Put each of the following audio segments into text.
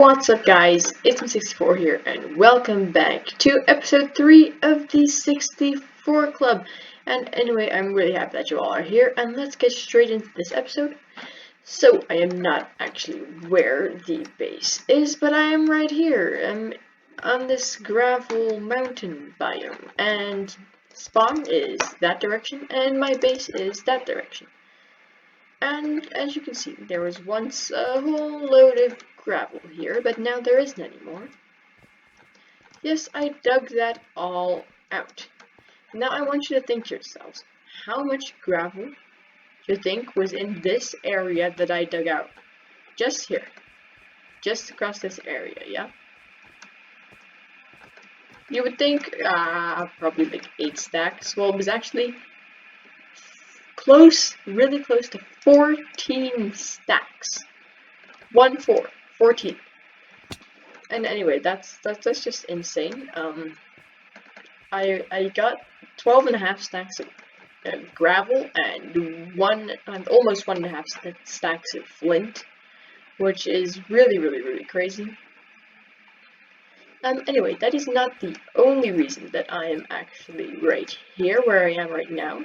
What's up guys, it's me64 here and welcome back to episode 3 of the 64 Club. And anyway, I'm really happy that you all are here and let's get straight into this episode. So, I am not actually where the base is, but I am right here. I'm on this gravel mountain biome and spawn is that direction and my base is that direction. And as you can see, there was once a whole load of gravel here, but now there isn't anymore. Yes, I dug that all out. Now I want you to think to yourselves, how much gravel do you think was in this area that I dug out? Just here. Just across this area, yeah? You would think, probably like 8 stacks. Well, it was actually close, really close to 14 stacks. 14. And anyway, that's just insane. I got 12.5 stacks of gravel and almost 1.5 stacks of flint, which is really crazy. Anyway, that is not the only reason that I am actually right here where I am right now.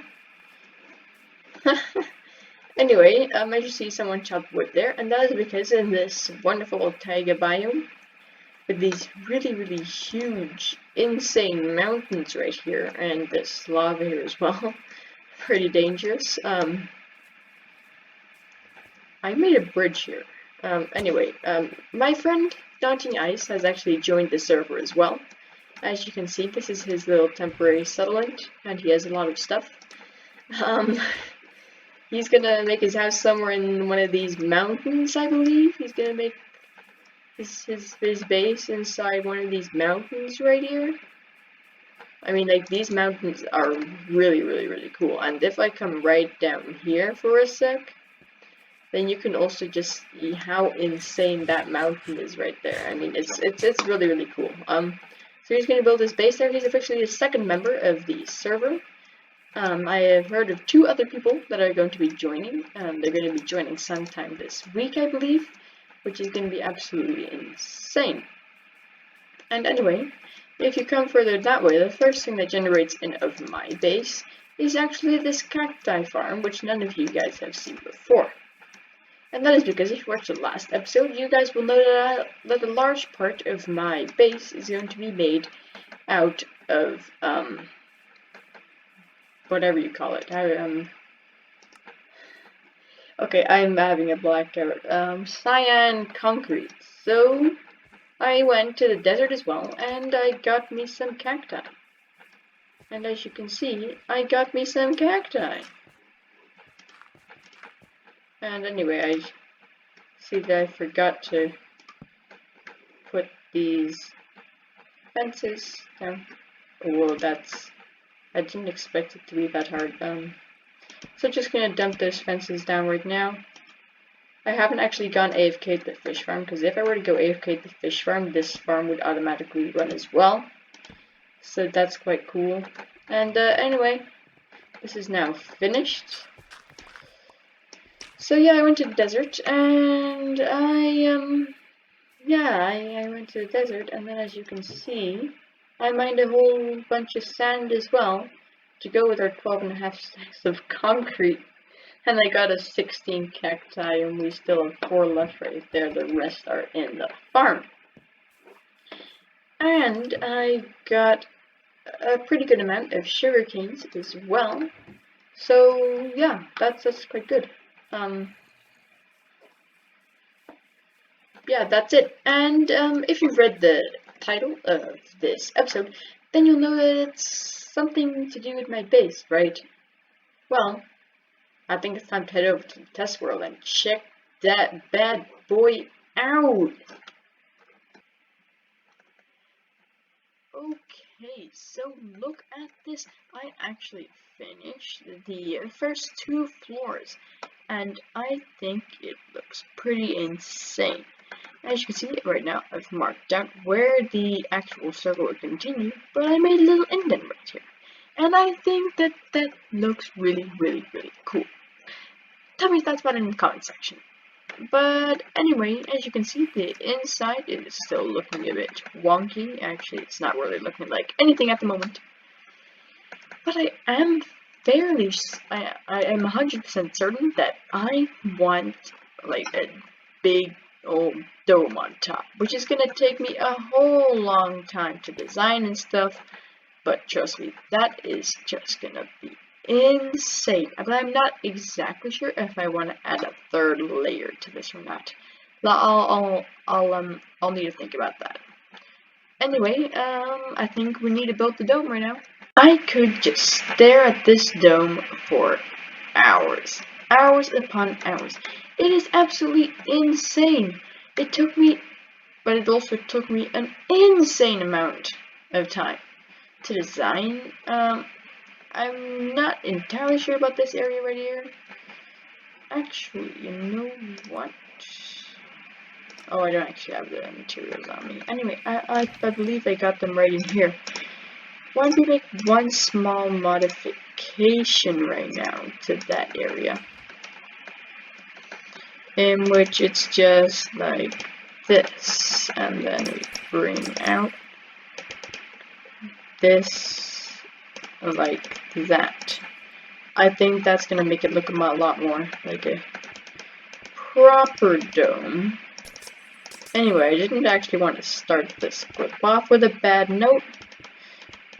Anyway, as you see, someone chopped wood there, and that is because in this wonderful taiga biome, with these really huge, insane mountains right here, and this lava here as well, pretty dangerous. I made a bridge here. Anyway, my friend Daunting Ice has actually joined the server as well. As you can see, this is his little temporary settlement, and he has a lot of stuff. He's gonna make his house somewhere in one of these mountains, I believe. He's gonna make his base inside one of these mountains right here. I mean, like, these mountains are really cool. And if I come right down here for a sec, then you can also just see how insane that mountain is right there. I mean, it's really cool. So he's gonna build his base there. He's officially the second member of the server. I have heard of 2 other people that are going to be joining. They're going to be joining sometime this week, I believe, which is going to be absolutely insane. And anyway, if you come further that way, the first thing that generates in of my base is actually this cacti farm, which none of you guys have seen before. And that is because if you watched the last episode, you guys will know that a large part of my base is going to be made out of, whatever you call it. Okay, I'm having a blackout. Cyan concrete. So, I went to the desert as well, and I got me some cacti. And as you can see, I got me some cacti. And anyway, I see that I forgot to put these fences down. Oh, I didn't expect it to be that hard. So just gonna dump those fences down right now. I haven't actually gone AFK at the fish farm, because if I were to go AFK at the fish farm, this farm would automatically run as well. So that's quite cool. And anyway, this is now finished. So yeah, I went to the desert, and I went to the desert, and then as you can see, I mined a whole bunch of sand as well to go with our 12.5 stacks of concrete. And I got a 16 cacti, and we still have 4 left right there. The rest are in the farm. And I got a pretty good amount of sugar canes as well. So yeah, that's quite good. Yeah, that's it. And if you've read the title of this episode, then you'll know that it's something to do with my base, right? Well, I think it's time to head over to the test world and check that bad boy out. Okay, so look at this. I actually finished the first 2 floors, and I think it looks pretty insane. As you can see right now, I've marked out where the actual server would continue, but I made a little indent right here. And I think that looks really cool. Tell me your thoughts about it in the comment section. But anyway, as you can see, the inside is still looking a bit wonky. Actually, it's not really looking like anything at the moment. But I am I am 100% certain that I want like a big old dome on top, which is gonna take me a whole long time to design and stuff. But trust me, that is just gonna be insane. But I'm not exactly sure if I want to add a third layer to this or not. I'll need to think about that. Anyway, I think we need to build the dome right now. I could just stare at this dome for hours. Hours upon hours. It is absolutely insane. It took me, but it also took me an insane amount of time to design. I'm not entirely sure about this area right here. Actually, you know what? Oh, I don't actually have the materials on me. Anyway, I believe I got them right in here. Why don't we make one small modification right now to that area, in which it's just like this, and then we bring out this like that. I think that's gonna make it look a lot more like a proper dome. Anyway, I didn't actually want to start this clip off with a bad note,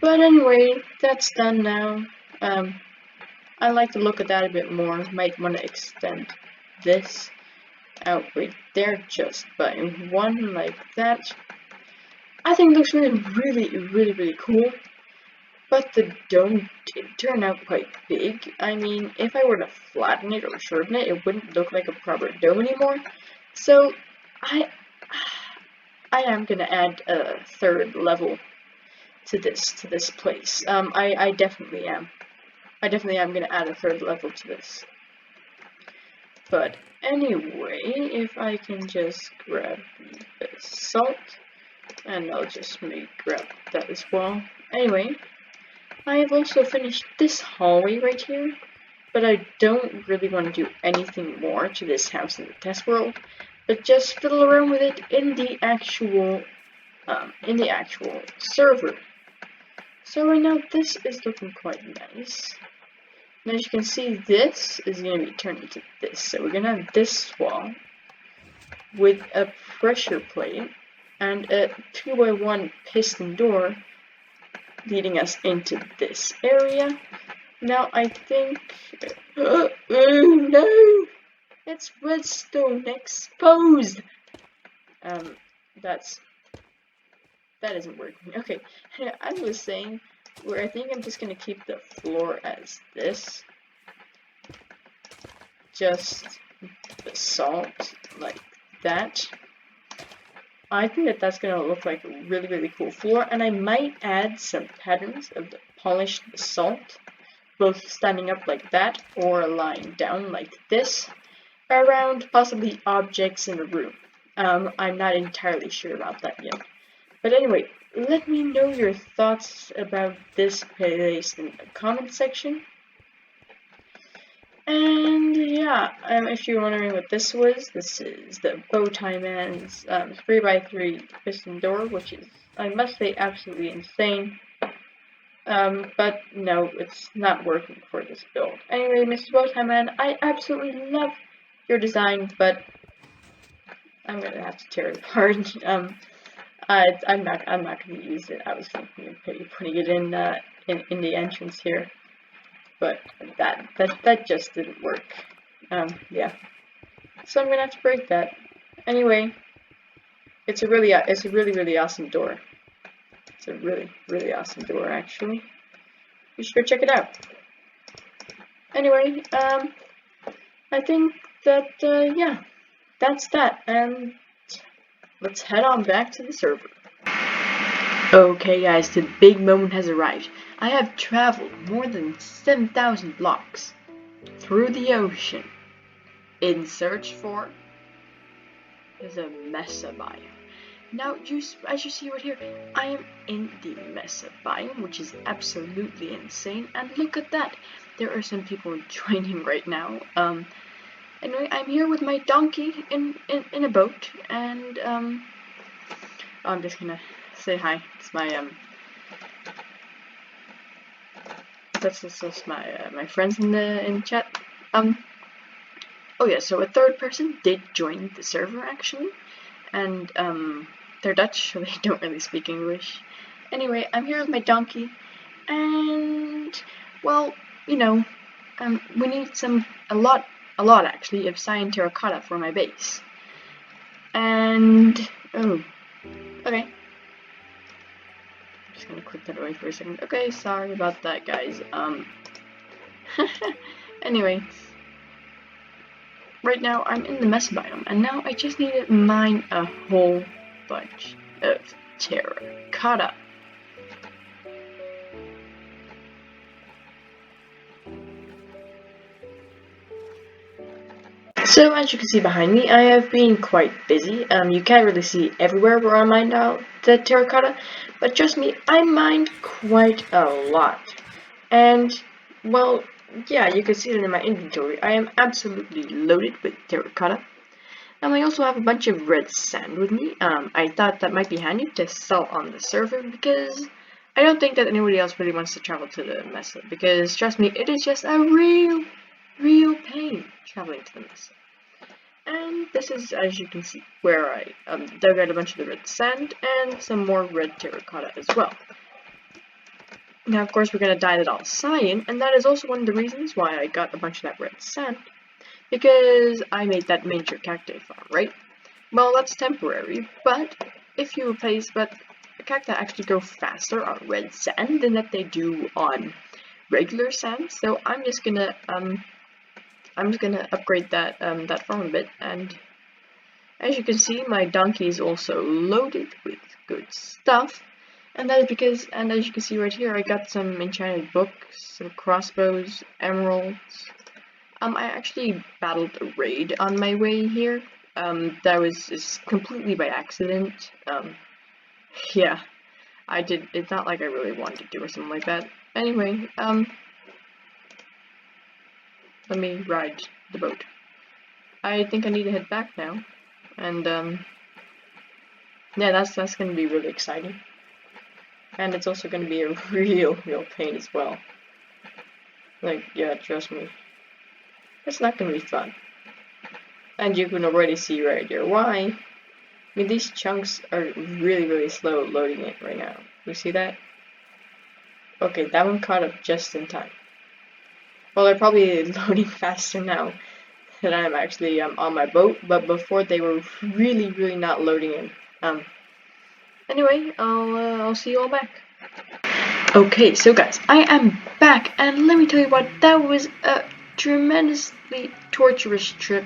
but anyway, that's done now. I like to look at that a bit more. Might want to extend this out right there just by one like that. I think it looks really cool. But the dome did turn out quite big. I mean, if I were to flatten it or shorten it, it wouldn't look like a proper dome anymore. So I am gonna add a third level to this place. I definitely am. I definitely am gonna add a third level to this. But anyway, if I can just grab the salt, and I'll just grab that as well. Anyway, I have also finished this hallway right here, but I don't really want to do anything more to this house in the test world, but just fiddle around with it in the actual server. So right now this is looking quite nice. And as you can see, this is going to be turned into this. So we're going to have this wall with a pressure plate and a 2x1 piston door leading us into this area. Now I think, oh no, it's redstone exposed. That isn't working. Okay, I was saying, where I think I'm just gonna keep the floor as this, just the salt like that. I think that that's gonna look like a really cool floor, and I might add some patterns of the polished salt, both standing up like that or lying down like this, around possibly objects in the room. I'm not entirely sure about that yet. But anyway, let me know your thoughts about this place in the comment section. And yeah, if you're wondering what this was, this is the Bowtie Man's 3x3 piston door, which is, I must say, absolutely insane. But no, it's not working for this build. Anyway, Mr. Bowtie Man, I absolutely love your design, but I'm gonna have to tear it apart. I'm not gonna use it. I was thinking of putting it in the entrance here, but that just didn't work. Yeah. So I'm gonna have to break that. Anyway, it's a really awesome door. It's a really awesome door, actually. You should go check it out. Anyway, I think that yeah, that's that, and let's head on back to the server. Okay guys, the big moment has arrived. I have traveled more than 7,000 blocks through the ocean in search for the Mesa biome. Now, as you see right here, I am in the Mesa biome, which is absolutely insane. And look at that, there are some people joining right now. Anyway, I'm here with my donkey in a boat, and I'm just gonna say hi. It's my that's my friends in chat. Oh yeah, so a third person did join the server actually, and they're Dutch, so they don't really speak English. Anyway, I'm here with my donkey, and well, you know, we need a lot actually of cyan terracotta for my base. And oh, okay. Just gonna click that away for a second. Okay, sorry about that, guys. Anyway, right now I'm in the mess biome, and now I just need to mine a whole bunch of terracotta. So as you can see behind me, I have been quite busy. You can't really see everywhere where I mined out the terracotta, but trust me, I mined quite a lot. And, well, yeah, you can see it in my inventory. I am absolutely loaded with terracotta. And I also have a bunch of red sand with me. I thought that might be handy to sell on the server because I don't think that anybody else really wants to travel to the Mesa. Because, trust me, it is just a real pain traveling to the Mesa. And this is, as you can see, where I dug out a bunch of the red sand and some more red terracotta as well. Now, of course, we're going to dye that all cyan, and that is also one of the reasons why I got a bunch of that red sand, because I made that miniature cacti farm, right? Well, that's temporary, but if you replace, but cacti actually grow faster on red sand than that they do on regular sand, so I'm just gonna upgrade that that farm a bit, and as you can see, my donkey is also loaded with good stuff. And that is because, and as you can see right here, I got some enchanted books, some crossbows, emeralds. I actually battled a raid on my way here. That was just completely by accident. Yeah, I did. It's not like I really wanted to do or something like that. Anyway, let me ride the boat. I think I need to head back now, and yeah, that's gonna be really exciting. And it's also going to be a real pain as well. Like, yeah, trust me. It's not going to be fun. And you can already see right here why. I mean, these chunks are really slow loading it right now. You see that? Okay, that one caught up just in time. Well, they're probably loading faster now that I'm actually on my boat, but before they were really not loading in. Anyway, I'll see you all back. Okay, so guys, I am back, and let me tell you what, that was a tremendously torturous trip.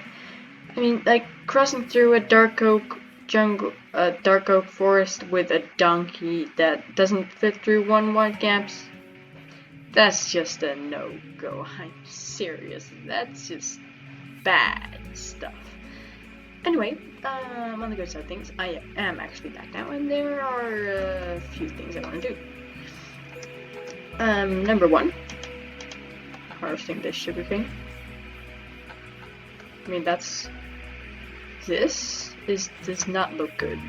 I mean, like, crossing through a dark oak jungle, a dark oak forest with a donkey that doesn't fit through one wide gaps. That's just a no-go, I'm serious, that's just bad stuff. Anyway, on the good side of things, I am actually back now, and there are a few things I want to do. Number one, harvesting this sugarcane. I mean, this does not look good.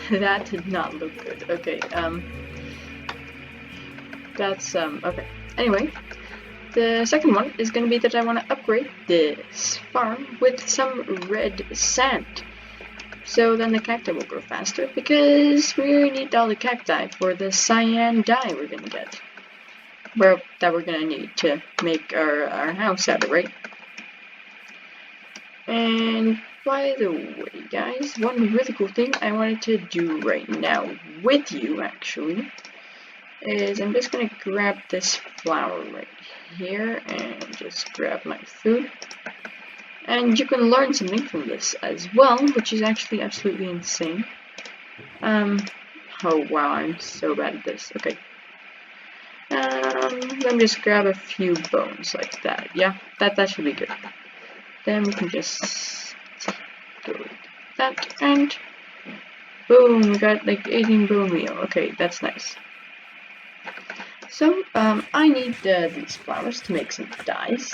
That did not look good. Okay, that's, okay. Anyway, the second one is gonna be that I want to upgrade this farm with some red sand. So then the cacti will grow faster, because we need all the cacti for the cyan dye we're gonna get. Well, that we're gonna need to make our house out of, right? And by the way, guys, one really cool thing I wanted to do right now with you, actually, is I'm just gonna grab this flower right here and just grab my food. And you can learn something from this as well, which is actually absolutely insane. Oh wow, I'm so bad at this. Okay. Let me just grab a few bones like that. Yeah, that should be good. Then we can just go like that, and boom, we got like 18 bone meal. Okay, that's nice. So, I need these flowers to make some dyes.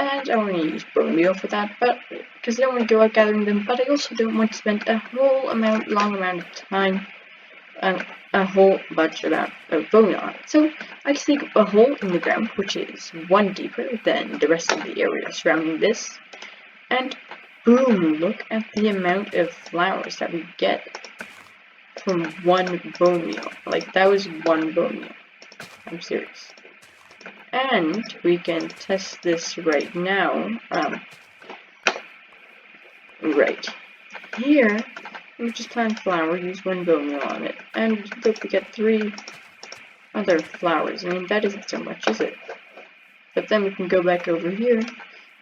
and I want to use bone meal for that, but because I don't want to go out gathering them, but I also don't want to spend a long amount of time, a whole bunch amount of bone on it. So I just dig a hole in the ground, which is 1 deeper than the rest of the area surrounding this, and boom! Look at the amount of flowers that we get from 1 bone meal. Like, that was 1 bone meal. I'm serious. And we can test this right now. Right here, we just plant flower, use 1 bone meal on it, and look, we get 3 other flowers. I mean, that isn't so much, is it? But then we can go back over here,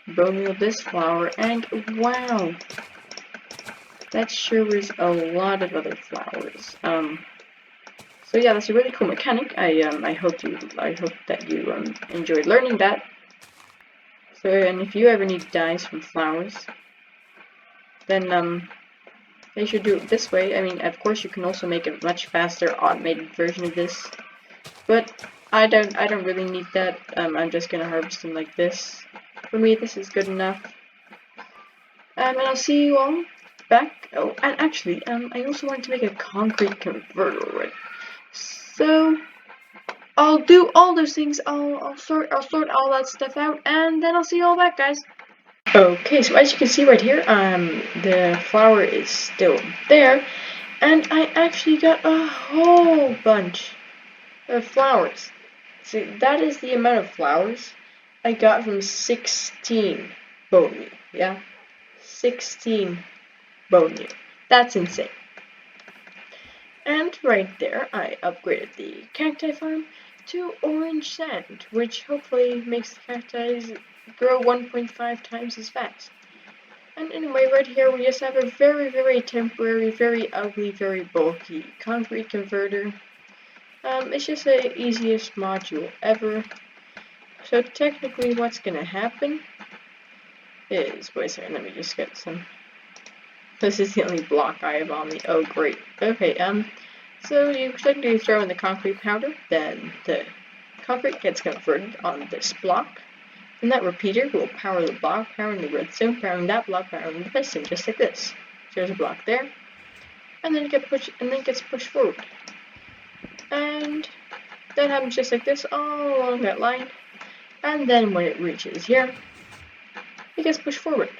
bone meal this flower, and wow! That sure is a lot of other flowers. So yeah, that's a really cool mechanic. I hope that you enjoyed learning that. So, and if you ever need dyes from flowers, then they should do it this way. I mean, of course, you can also make a much faster automated version of this, but I don't really need that. I'm just gonna harvest them like this. For me, this is good enough. And I'll see you all back. Oh, and actually, I also wanted to make a concrete converter, right? So I'll do all those things. I'll sort all that stuff out, and then I'll see you all back, guys. Okay, so as you can see right here, the flower is still there, and I actually got a whole bunch of flowers. See, that is the amount of flowers I got from 16 bone meal. Yeah, 16 bone meal. That's insane. And right there, I upgraded the cacti farm to orange sand, which hopefully makes the cacti grow 1.5 times as fast. And anyway, right here we just have a very, very temporary, very ugly, very bulky concrete converter. It's just the easiest module ever. So technically what's gonna happen is, wait a second, let me just get some. This is the only block I have on me. Oh great. Okay, so you technically throw in the concrete powder, then the concrete gets converted on this block. And that repeater will power the block, powering the redstone, powering that block, powering the piston, just like this. So there's a block there, and then it gets pushed forward. And that happens just like this, all along that line. And then when it reaches here, it gets pushed forward.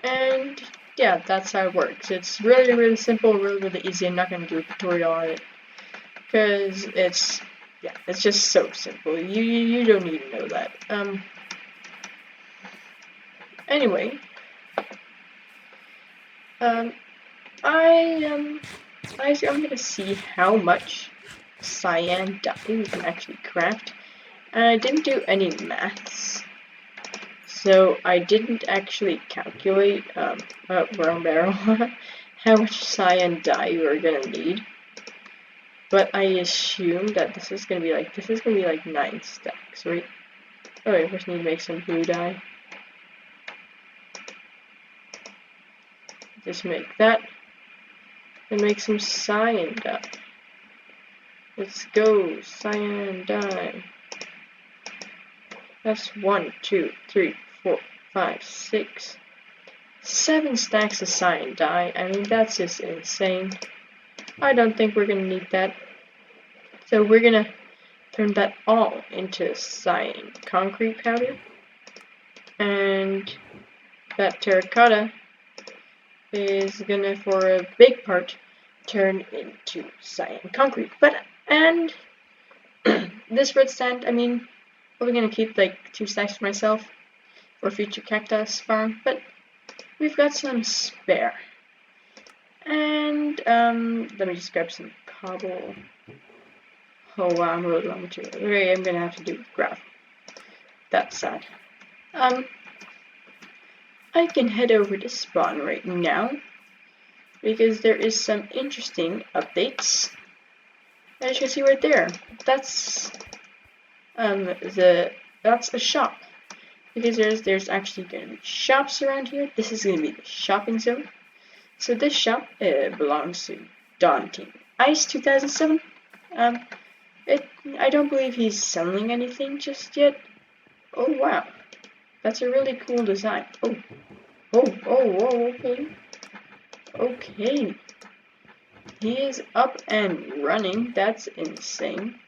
And yeah, that's how it works. It's really, really simple, really, really easy. I'm not going to do a tutorial on it, because it's just so simple. You don't need to know that. Anyway, I'm gonna see how much cyan dye we can actually craft. And I didn't do any maths, so I didn't actually calculate wrong barrel how much cyan dye we're gonna need. But I assume that this is gonna be like 9 stacks, right? Oh wait, first need to make some blue dye. Just make that. And make some cyan dye. Let's go, cyan dye. That's 1, 2, 3, 4, 5, 6, 7 stacks of cyan dye. I mean, that's just insane. I don't think we're gonna need that. So we're gonna turn that all into cyan concrete powder. And that terracotta is gonna, for a big part, turn into cyan concrete. And this red sand, I mean, probably gonna keep like 2 stacks for myself for future cactus farm, but we've got some spare. And let me just grab some cobble. Oh wow, I'm really low on material. Okay, I'm gonna have to do with gravel. That's sad. I can head over to spawn right now, because there is some interesting updates. As you can see right there, that's that's a shop, because there's actually going to be shops around here. This is going to be the shopping zone. So this shop belongs to Don Team Ice 2007. I don't believe he's selling anything just yet. Oh wow, That's a really cool design. Oh, okay. Okay. He is up and running. That's insane.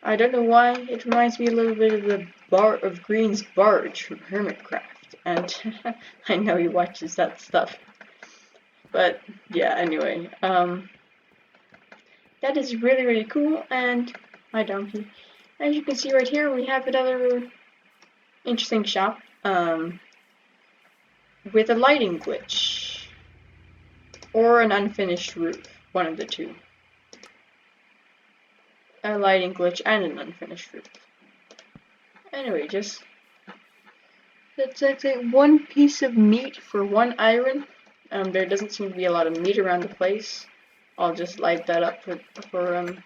I don't know why. It reminds me a little bit of the Bar of Green's barge from Hermitcraft. And I know he watches that stuff. But yeah, anyway. That is really, really cool. And my donkey. As you can see right here, we have another interesting shop. With a lighting glitch. Or an unfinished roof. One of the two. A lighting glitch and an unfinished roof. Anyway, that's actually one piece of meat for one iron. There doesn't seem to be a lot of meat around the place. I'll just light that up for.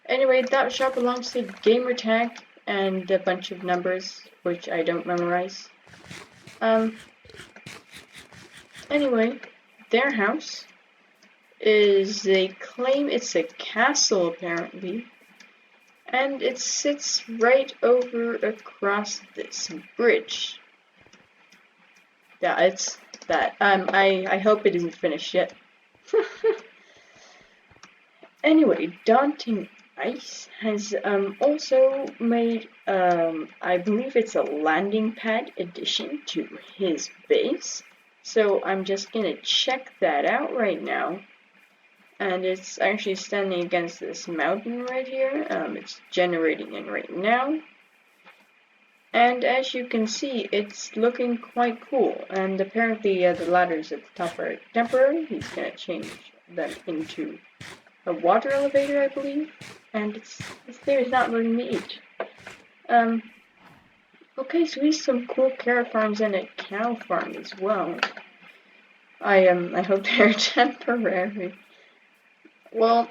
Anyway, that shop belongs to gamer tag and a bunch of numbers which I don't memorize. Anyway, their house is, they claim it's a castle apparently. And it sits right over across this bridge. Yeah, it's that. I hope it isn't finished yet. Anyway, Daunting Ice has also made I believe it's a landing pad addition to his base. So I'm just gonna check that out right now. And it's actually standing against this mountain right here. It's generating in right now. And as you can see, it's looking quite cool. And apparently the ladders at the top are temporary. He's going to change them into a water elevator, I believe. And it's there is not letting me eat. Okay, so he's some cool carrot farms and a cow farm as well. I hope they're temporary. Well,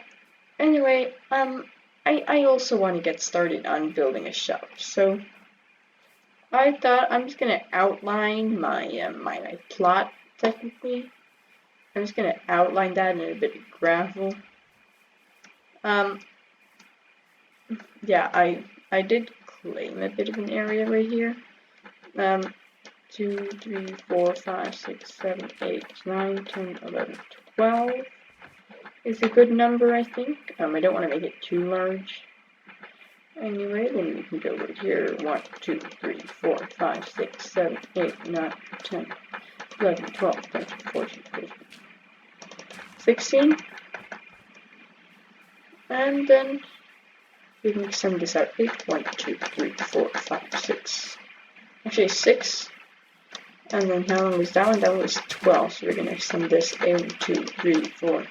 anyway, I also want to get started on building a shop, so I thought I'm just gonna outline my my plot technically. I'm just gonna outline that in a bit of gravel. Yeah, I did claim a bit of an area right here. 2, 3, 4, 5, 6, 7, 8, 9, 10, 11, 12. Is a good number, I think. I don't want to make it too large. Anyway, then we can go right here. 1, 2, 3, 4, 5, 6, 7, 8, 9, 10, 11, 12, 13, 14, 15, 16. And then we can sum this out. 8, 1, 2, 3, 4, 5, 6. Actually, 6. And then how long was that one? That was 12. So we're going to sum this 8, 2, 3, 4,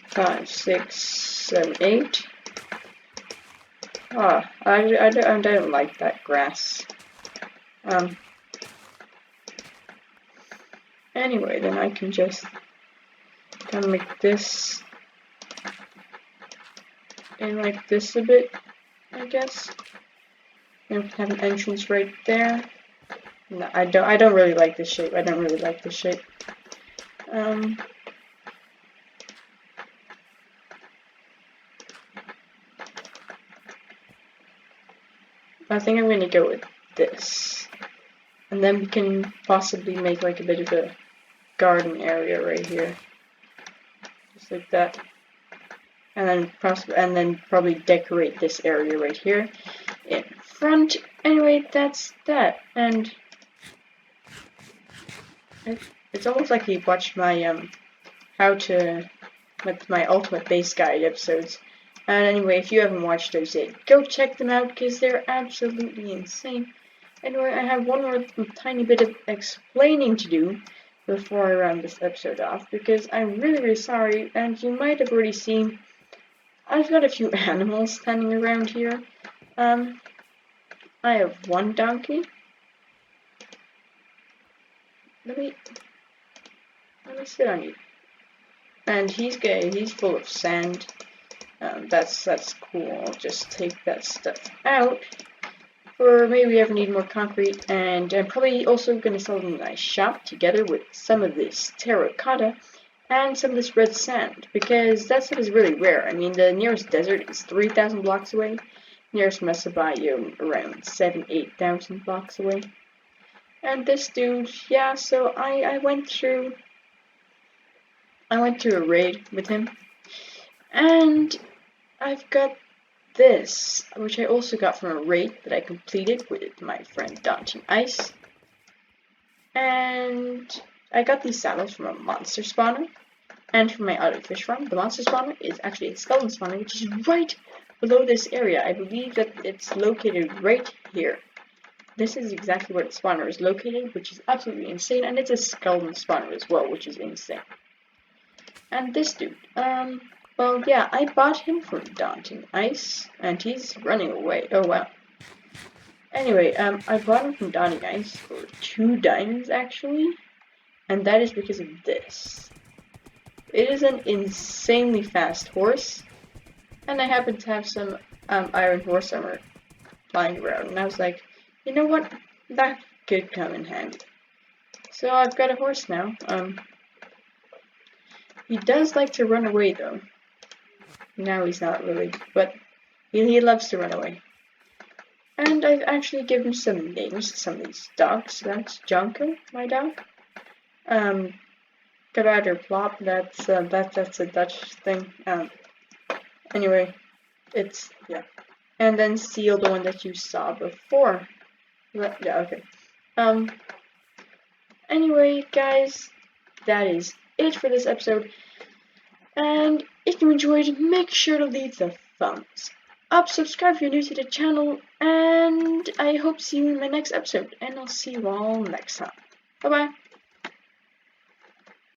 5, 6, 7, 8. I don't like that grass. Anyway, then I can just kind of make this and like this a bit, I guess. And we can have an entrance right there. No, I don't really like this shape. I don't really like this shape. I think I'm going to go with this. And then we can possibly make like a bit of a garden area right here. Just like that. And then probably decorate this area right here in front. Anyway, that's that. And it's almost like you watched my my ultimate base guide episodes. And anyway, if you haven't watched those yet, go check them out because they're absolutely insane. Anyway, I have one more tiny bit of explaining to do before I round this episode off because I'm really, really sorry, and you might have already seen I've got a few animals standing around here. I have one donkey. Let me sit on you. And he's full of sand. That's cool. I'll just take that stuff out. Or maybe we ever need more concrete. And I'm probably also going to sell them in my shop together with some of this terracotta and some of this red sand. Because that stuff is really rare. I mean, the nearest desert is 3,000 blocks away. Nearest mesobiome around 8,000 blocks away. And this dude, yeah, so I went to a raid with him, and I've got this, which I also got from a raid that I completed with my friend Daunting Ice. And I got these saddles from a monster spawner and from my other fish farm. The monster spawner is actually a skeleton spawner, which is right below this area. I believe that it's located right here. This is exactly where the spawner is located, which is absolutely insane, and it's a skeleton spawner as well, which is insane. And this dude, well, yeah, I bought him from Daunting Ice, and he's running away. Oh, wow. Anyway, I bought him from Daunting Ice for 2 diamonds, actually, and that is because of this. It is an insanely fast horse, and I happen to have some iron horse armor lying around, and I was like, you know what, that could come in handy. So I've got a horse now. He does like to run away though. Now he's not really, but he loves to run away. And I've actually given some names to some of these dogs. So that's Junker, my dog. Gerader Plop, that's a Dutch thing. Anyway, it's, yeah. And then Seal, the one that you saw before. Yeah, okay. Anyway, guys, that is it for this episode. And if you enjoyed, make sure to leave the thumbs up, subscribe if you're new to the channel, and I hope to see you in my next episode. And I'll see you all next time. Bye bye.